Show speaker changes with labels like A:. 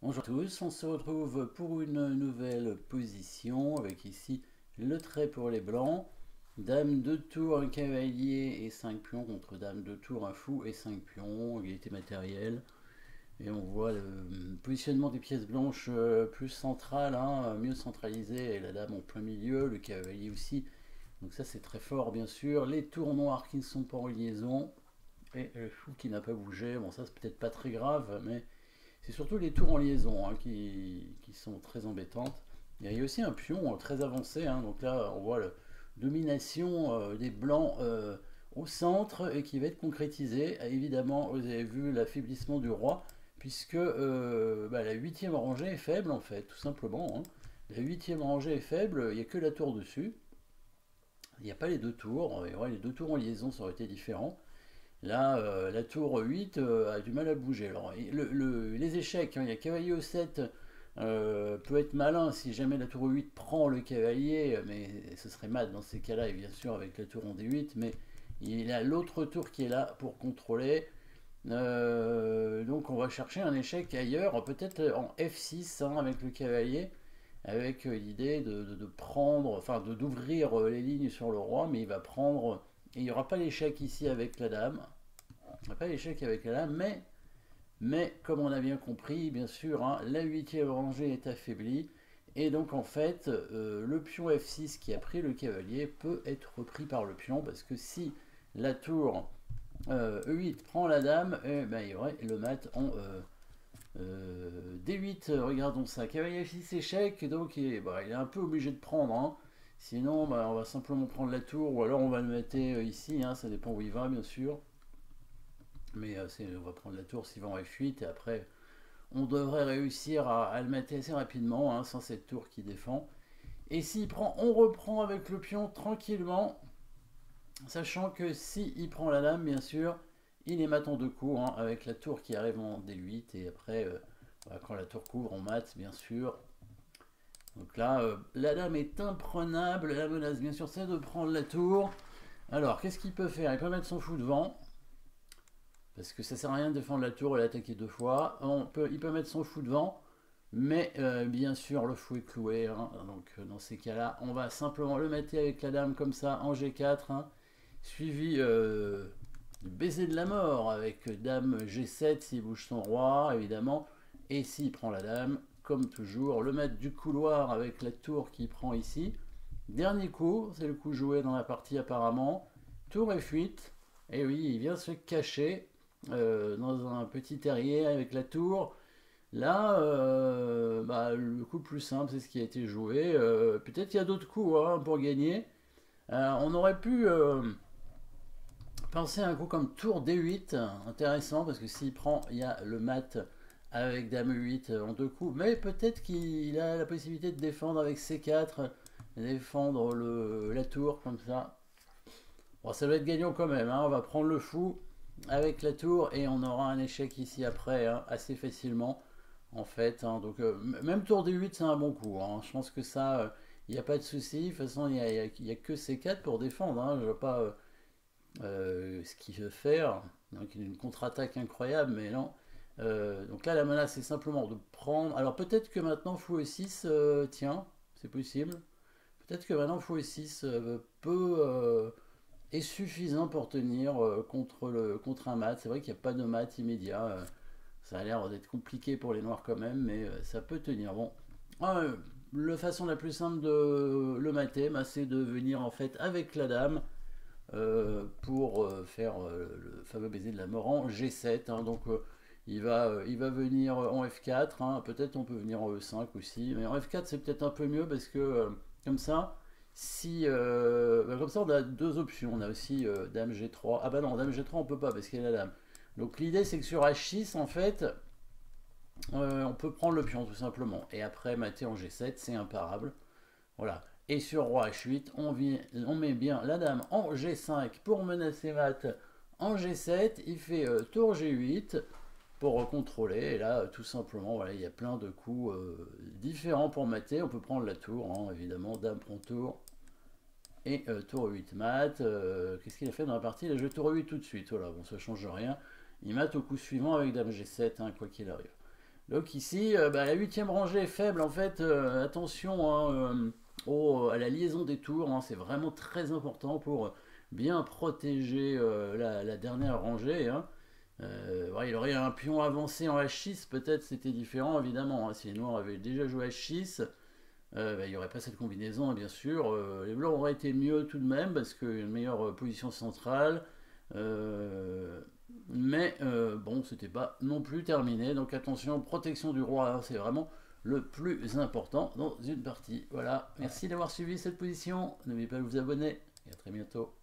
A: Bonjour à tous, on se retrouve pour une nouvelle position avec ici le trait pour les blancs. Dame de tour, un cavalier et 5 pions contre dame de tour, un fou et 5 pions, égalité matérielle. Et on voit le positionnement des pièces blanches plus central, hein, mieux centralisé, et la dame en plein milieu, le cavalier aussi. Donc ça c'est très fort bien sûr. Les tours noirs qui ne sont pas en liaison et le fou qui n'a pas bougé. Bon ça c'est peut-être pas très grave, mais c'est surtout les tours en liaison hein, qui sont très embêtantes. Il y a aussi un pion très avancé, hein, donc là on voit la domination des blancs au centre et qui va être concrétisée. Évidemment, vous avez vu l'affaiblissement du roi, puisque la huitième rangée est faible en fait, tout simplement. Hein. La huitième rangée est faible, il n'y a que la tour dessus. Il n'y a pas les deux tours, et ouais, les deux tours en liaison ça aurait été différent. Là, la tour 8 a du mal à bouger. Alors, les échecs, hein, il y a cavalier au 7 peut être malin si jamais la tour 8 prend le cavalier, mais ce serait mat dans ces cas-là, et bien sûr avec la tour en D8, mais il a l'autre tour qui est là pour contrôler. Donc on va chercher un échec ailleurs, peut-être en F6 hein, avec le cavalier, avec l'idée de prendre, enfin d'ouvrir les lignes sur le roi, mais il va prendre. Et il n'y aura pas l'échec ici avec la dame. Il n'y aura pas l'échec avec la dame, mais comme on a bien compris, bien sûr, hein, la huitième rangée est affaiblie. Et donc en fait, le pion F6 qui a pris le cavalier peut être repris par le pion, parce que si la tour E8 prend la dame, eh ben, il y aurait le mat en D8. Regardons ça, cavalier F6 échec, donc il est un peu obligé de prendre. Hein. Sinon, on va simplement prendre la tour, ou alors on va le mettre ici, hein, ça dépend où il va bien sûr. Mais on va prendre la tour s'il va en F8, et après on devrait réussir à le mettre assez rapidement, hein, sans cette tour qui défend. Et s'il prend, on reprend avec le pion tranquillement, sachant que s'il prend la dame, bien sûr, il est mat en deux coups, hein, avec la tour qui arrive en D8, et après, quand la tour couvre, on mate, bien sûr. Donc là, la dame est imprenable, la menace, bien sûr, c'est de prendre la tour. Alors, qu'est-ce qu'il peut faire? Il peut mettre son fou devant, parce que ça sert à rien de défendre la tour et l'attaquer deux fois. Il peut mettre son fou devant, mais bien sûr, le fou est cloué. Hein. Donc, dans ces cas-là, on va simplement le mettre avec la dame comme ça, en G4, hein, suivi du baiser de la mort, avec dame G7 s'il bouge son roi, évidemment, et s'il prend la dame, comme toujours, le maître du couloir avec la tour qui prend ici. Dernier coup, c'est le coup joué dans la partie apparemment. Tour F8, et oui, il vient se cacher dans un petit terrier avec la tour. Là, le coup le plus simple, c'est ce qui a été joué. Peut-être qu'il y a d'autres coups hein, pour gagner. On aurait pu penser à un coup comme tour D8, intéressant, parce que s'il prend, il y a le mat avec dame E8 en deux coups. Mais peut-être qu'il a la possibilité de défendre avec C4, défendre la tour comme ça. Bon, ça va être gagnant quand même. Hein. On va prendre le fou avec la tour et on aura un échec ici après, hein, assez facilement en fait. Hein. Donc, même tour D8, c'est un bon coup. Hein. Je pense que ça, il n'y a pas de souci. De toute façon, il n'y a, que C4 pour défendre. Hein. Je ne vois pas ce qu'il veut faire. Donc, il a une contre-attaque incroyable, mais non. Donc là, la menace, c'est simplement de prendre. Alors, peut-être que maintenant, fou E6, tiens, c'est possible. Peut-être que maintenant, fou E6 est suffisant pour tenir contre un mat. C'est vrai qu'il n'y a pas de mat immédiat. Ça a l'air d'être compliqué pour les noirs quand même, mais ça peut tenir. Bon, la façon la plus simple de le mater, c'est de venir en fait avec la dame pour faire le fameux baiser de la mort en G7. Hein. Donc il va venir en F4. Hein. Peut-être on peut venir en E5 aussi, mais en F4 c'est peut-être un peu mieux parce que comme ça. Si, comme ça, on a deux options. On a aussi dame G3. Ah bah non, dame G3, on peut pas parce qu'il y a la dame. Donc l'idée, c'est que sur H6, en fait, on peut prendre le pion tout simplement. Et après, mater en G7, c'est imparable. Voilà. Et sur roi H8, on met bien la dame en G5 pour menacer mat en G7. Il fait tour G8 pour contrôler. Et là, tout simplement, voilà, il y a plein de coups différents pour mater. On peut prendre la tour, hein, évidemment. Dame prend tour. Et tour 8 mat. Qu'est-ce qu'il a fait dans la partie? Il a joué tour 8 tout de suite. Voilà, bon, ça change rien. Il mate au coup suivant avec dame G7, hein, quoi qu'il arrive. Donc ici, la huitième rangée est faible. En fait, attention hein, à la liaison des tours. Hein, c'est vraiment très important pour bien protéger la dernière rangée. Hein. Ouais, il aurait un pion avancé en H6, peut-être c'était différent évidemment. Hein, si les noirs avaient déjà joué H6, il n'y aurait pas cette combinaison, bien sûr. Les blancs auraient été mieux tout de même parce qu'une meilleure position centrale. Euh, mais bon, c'était pas non plus terminé. Donc attention, protection du roi, hein, c'est vraiment le plus important dans une partie. Voilà, merci d'avoir suivi cette position. N'oubliez pas de vous abonner et à très bientôt.